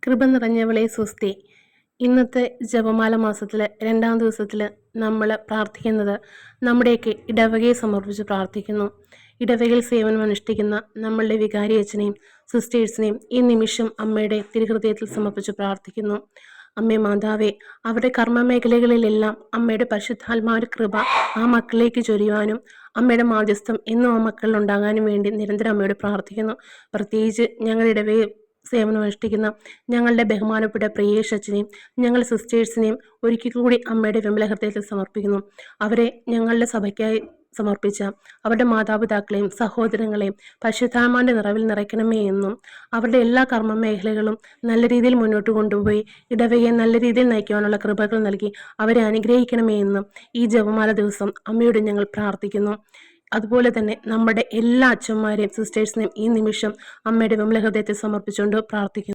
കൃപ നിറഞ്ഞവളെ സ്വസ്തി. ഇന്നത്തെ ജപമാല മാസത്തിലെ 2-ാം ദിവസത്തിൽ നമ്മൾ പ്രാർത്ഥിക്കുന്നത് നമ്മുടെയൊക്കെ ഇടവകയെ സമർപ്പിച്ച് പ്രാർത്ഥിക്കുന്നു. ഇടവകയിൽ സേവനം അനുഷ്ഠിക്കുന്ന നമ്മളുടെ വികാരി അച്ഛനെയും സിസ്റ്റേഴ്സിനെയും ഈ നിമിഷം അമ്മയുടെ തിരുഹൃദയത്തിൽ സമർപ്പിച്ച് പ്രാർത്ഥിക്കുന്നു. അമ്മേ മാതാവേ, അവരുടെ കർമ്മ മേഖലകളിലെല്ലാം അമ്മയുടെ പരിശുദ്ധാത്മാവിന്റെ കൃപ ആ മക്കളിലേക്ക് ചൊരിയുവാനും അമ്മയുടെ മാധ്യസ്ഥം എന്നും ആ മക്കളിൽ ഉണ്ടാകാനും വേണ്ടി നിരന്തരം അമ്മയോട് പ്രാർത്ഥിക്കുന്നു. പ്രത്യേകിച്ച് ഞങ്ങളുടെ ഇടവകയിൽ സേവനം അനുഷ്ഠിക്കുന്ന ഞങ്ങളുടെ ബഹുമാനപ്പെട്ട പ്രിയേഷച്ചനെയും ഞങ്ങൾ സിസ്റ്റേഴ്സിനെയും ഒരിക്കൽ കൂടി അമ്മയുടെ വിമല ഹൃദയത്തിൽ സമർപ്പിക്കുന്നു. അവരെ ഞങ്ങളുടെ സഭയ്ക്കായി സമർപ്പിച്ച അവരുടെ മാതാപിതാക്കളെയും സഹോദരങ്ങളെയും പരിശുദ്ധാത്മാവിന്റെ നിറവിൽ നിറയ്ക്കണമേ എന്നും അവരുടെ എല്ലാ കർമ്മ മേഖലകളും നല്ല രീതിയിൽ മുന്നോട്ട് കൊണ്ടുപോയി ഇടവകയെ നല്ല രീതിയിൽ നയിക്കുവാനുള്ള കൃപകൾ നൽകി അവരെ അനുഗ്രഹിക്കണമേ എന്നും ഈ ജപമാല ദിവസം അമ്മയോട് ഞങ്ങൾ പ്രാർത്ഥിക്കുന്നു. അതുപോലെ തന്നെ നമ്മുടെ എല്ലാ അച്ഛന്മാരെയും സിസ്റ്റേഴ്സിനെയും ഈ നിമിഷം അമ്മയുടെ വിമല ഹൃദയത്തിൽ സമർപ്പിച്ചുകൊണ്ട് പ്രാർത്ഥിക്കുന്നു.